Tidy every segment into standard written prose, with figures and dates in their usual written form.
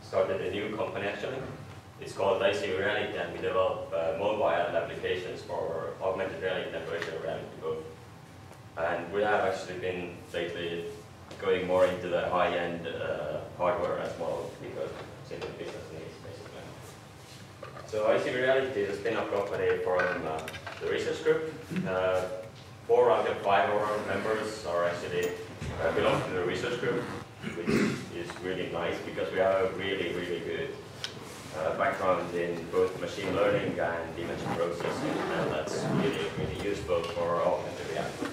started a new company actually. It's called ICV and we develop mobile applications for augmented reality and virtual reality both. And we have actually been lately going more into the high-end hardware as well because it's in the business needs basically. So ICV Reality is a spin-off company from the research group. 4 out of 5 of our members are actually belong to the research group, which is really nice because we have a really, really good background in both machine learning and image processing, and that's really, really useful for augmented reality.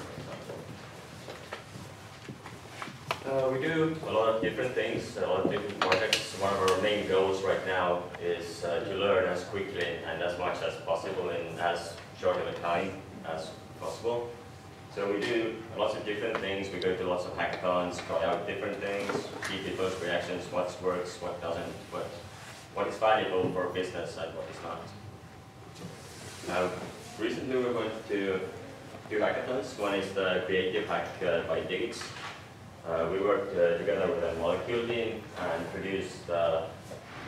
We do a lot of different things, a lot of different projects. One of our main goals right now is to learn as quickly and as much as possible in as short of a time as possible. So we do lots of different things. We go to lots of hackathons, try out different things, see people's reactions, what works, what doesn't, what is valuable for business and what is not. Recently we went to 2 hackathons. One is the Creative Hack by Digix. We worked together with a molecule team and produced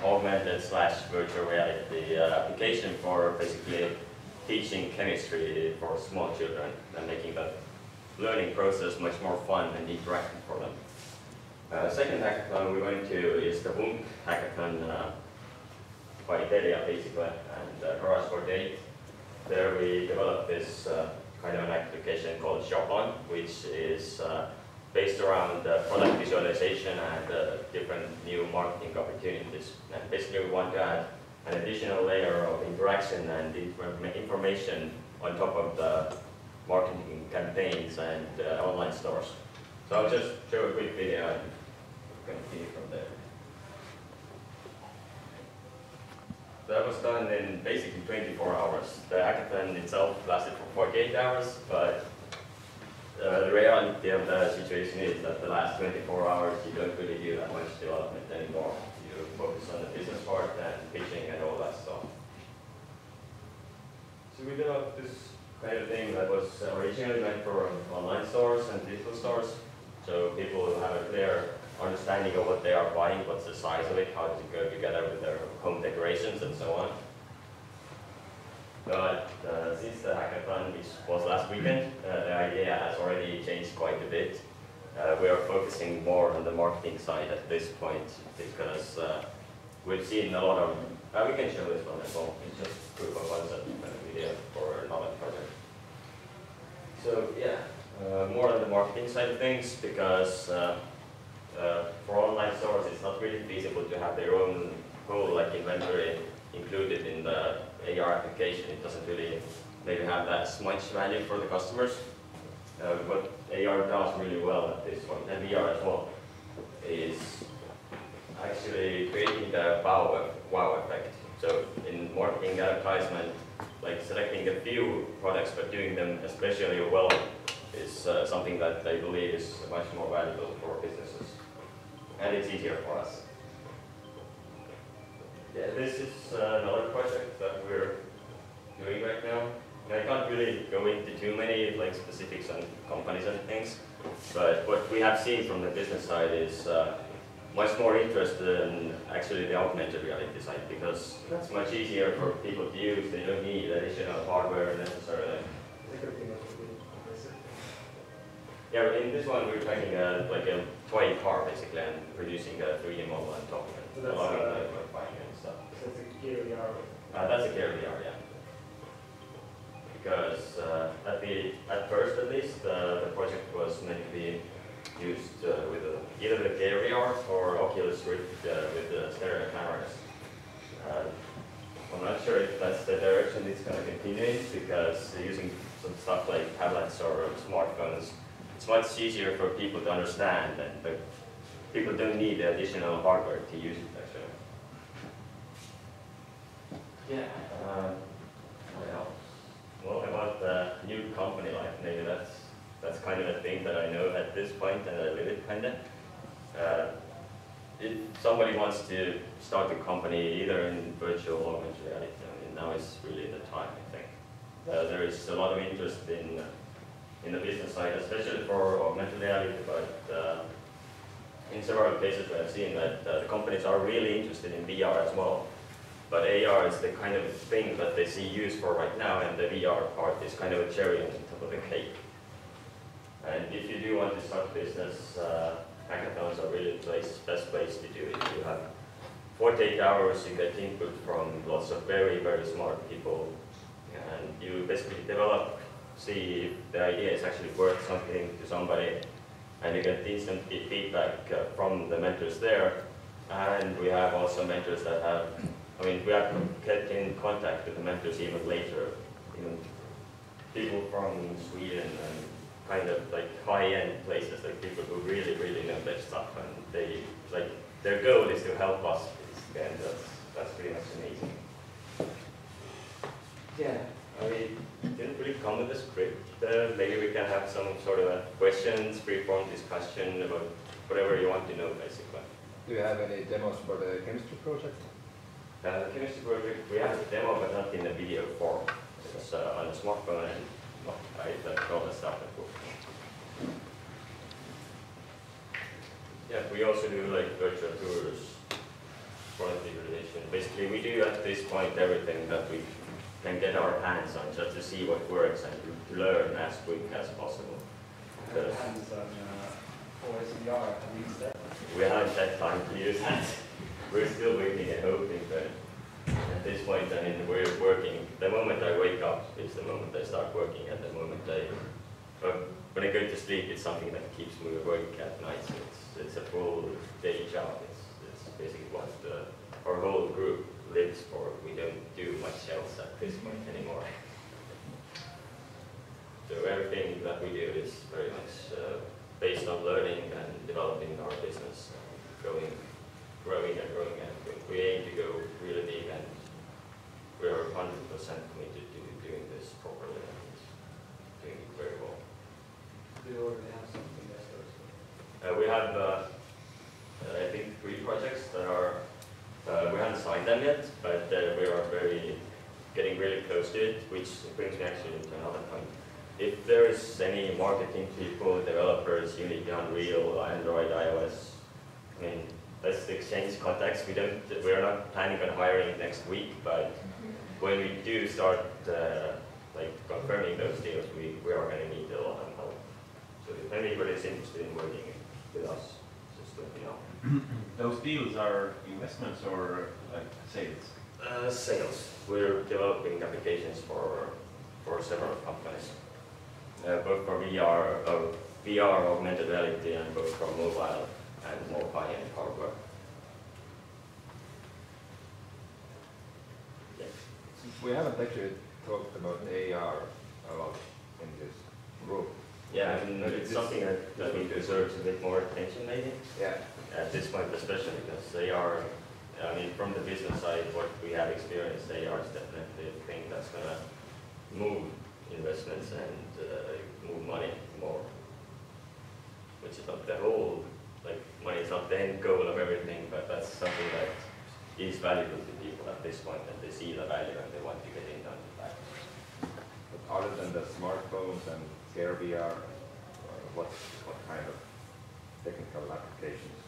augmented/virtual reality application for basically teaching chemistry for small children and making the learning process much more fun and interactive for them. Second hackathon we went to is the WUMP hackathon by Telia basically and Garage for Date. There we developed this kind of an application called Shopon, which is based around product visualization and different new marketing opportunities. And basically we want to add an additional layer of interaction and information on top of the marketing campaigns and online stores. So I'll just show a quick video and continue from there. That was done in basically 24 hours. The hackathon itself lasted for 48 hours, but the reality of the situation is that the last 24 hours you don't really do that much development anymore. You focus on the business part and pitching and all that stuff. So we developed this kind of thing that was originally meant for online stores and digital stores. So people will have a clear understanding of what they are buying, what's the size of it, how does it go together with their home decorations and so on. But since the hackathon, which was last weekend, the idea has already changed quite a bit. We are focusing more on the marketing side at this point because we've seen a lot of, we can show this one as well, it's just proof of concept video for another project. So yeah, more on the marketing side of things because for online stores it's not really feasible to have their own whole like inventory included in the AR application. It doesn't really maybe have that much value for the customers. What AR does really well at this point, and VR as well, is actually creating the wow effect. So in marketing advertisement, like selecting a few products but doing them especially well is something that I believe is much more valuable for businesses. And it's easier for us. Yeah, this is another project that we're doing right now. I can't really go into too many like specifics on companies and things, but what we have seen from the business side is much more interest in actually the augmented reality side because that's much easier for people to use. They don't need additional hardware necessarily. Yeah, in this one we're taking like a toy car basically and producing a 3D model on top of it. So that's stuff. So that's a EEVR? That's a EEVR, yeah. Because at first at least, the project was meant to be used with either the EEVR or Oculus Rift with the stereo cameras. I'm not sure if that's the direction it's going to continue in because using some stuff like tablets or smartphones, it's much easier for people to understand and people don't need additional hardware to use it actually. Yeah. What else? Well, about the new company life, maybe that's kind of a thing that I know at this point and I live it kind of. If somebody wants to start a company either in virtual or augmented reality, I mean, now is really the time, I think. There is a lot of interest in the business side, especially for augmented reality, but in several cases we have seen that the companies are really interested in VR as well. But AR is the kind of thing that they see use for right now, and the VR part is kind of a cherry on top of the cake. And if you do want to start a business, hackathons are really the best place to do it. You have 48 hours, you get input from lots of very, very smart people, and you basically develop, see if the idea is actually worth something to somebody, and you get instant feedback from the mentors there. And we have also mentors that have, we have kept in contact with the mentors even later, even people from Sweden and kind of like high-end places, like people who really, really know their stuff, and they, like, their goal is to help us, and that's pretty much amazing. Yeah, didn't really come with a script. Maybe we can have some sort of a questions, free-form discussion about whatever you want to know, basically. Do you have any demos for the chemistry project? The chemistry project, we have a demo, but not in a video form. It's on a smartphone, and I left all the stuff at work. Yeah, we also do like virtual tours, product visualization. Basically, we do at this point everything that we can get our hands on, just to see what works and to learn as quick as possible. Hands on EEVR, have you used that? We haven't had time to use that. We're still waiting and hoping, but at this point, we're working. The moment I wake up is the moment I start working, and the moment when I go to sleep, it's something that keeps me awake at night. So it's a full day job. It's basically what our whole group lives for. We don't do much else at this point anymore. So everything that we do is very much based on learning and developing our business, growing and growing, and we aim to go really big, and we are 100% committed to doing this properly and doing it very well. Do you already have something there? We have, I think, 3 projects that are, we haven't signed them yet, but we are getting really close to it, which brings me actually to another point. If there is any marketing people, developers, Unity, Unreal, Android, iOS, let's exchange contacts. We're not planning on hiring next week, but when we do start confirming those deals, we are going to need a lot of help. So if anybody is interested in working with us, just let me know. Those deals are investments or like sales? Sales. We're developing applications for several companies, both for VR, augmented reality, and both for mobile and more high-end hardware. Yes. We haven't actually talked about AR a lot in this group. Yeah, it's something that we deserves a bit more attention, maybe. Yeah. At this point, especially because they are, from the business side, what we have experienced, AR is definitely a thing that's going to move investments and move money more, which is not the whole, money is not the end goal of everything, but that's something that is valuable to people at this point, and they see the value and they want to get in on that. But other than the smartphones and VR, what kind of technical applications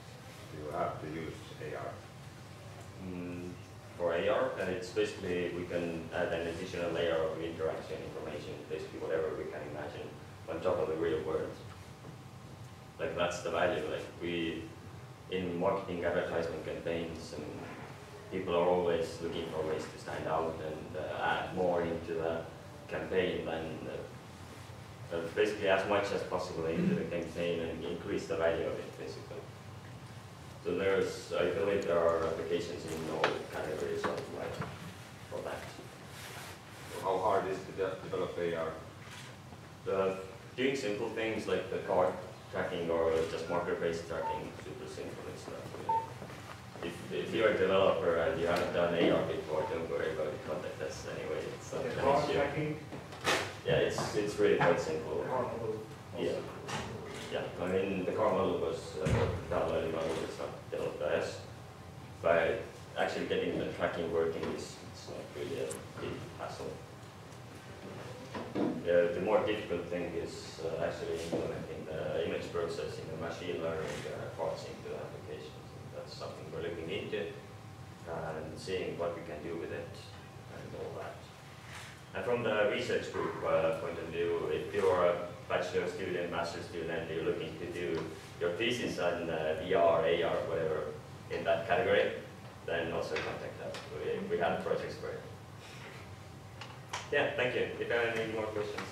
do you have to use AR? For AR, it's basically we can add an additional layer of interaction information, basically whatever we can imagine on top of the real world. That's the value. In marketing advertisement campaigns, and people are always looking for ways to stand out and add more into the campaign than basically as much as possible into the campaign and increase the value of it, basically. So I believe there are applications in all categories of for that. How hard is it to develop AR? Doing simple things like the card tracking or just marker-based tracking, super simple. It's not really. If you're a developer and you haven't done AR before, don't worry about it. Contact us anyway. It's not an issue. Tracking? Yeah, it's really quite simple. Yeah. Yeah, the car model was downloaded on it's not developed by us. But actually getting the tracking working is not really a big hassle. The more difficult thing is actually implementing image processing and machine learning parts into the applications. That's something we're looking into and seeing what we can do with it and all that. And from the research group point of view, if you're a bachelor student, master student, you're looking to do your thesis on VR, AR, whatever in that category, then also contact us. We have projects for it. Yeah, thank you. If you have any more questions.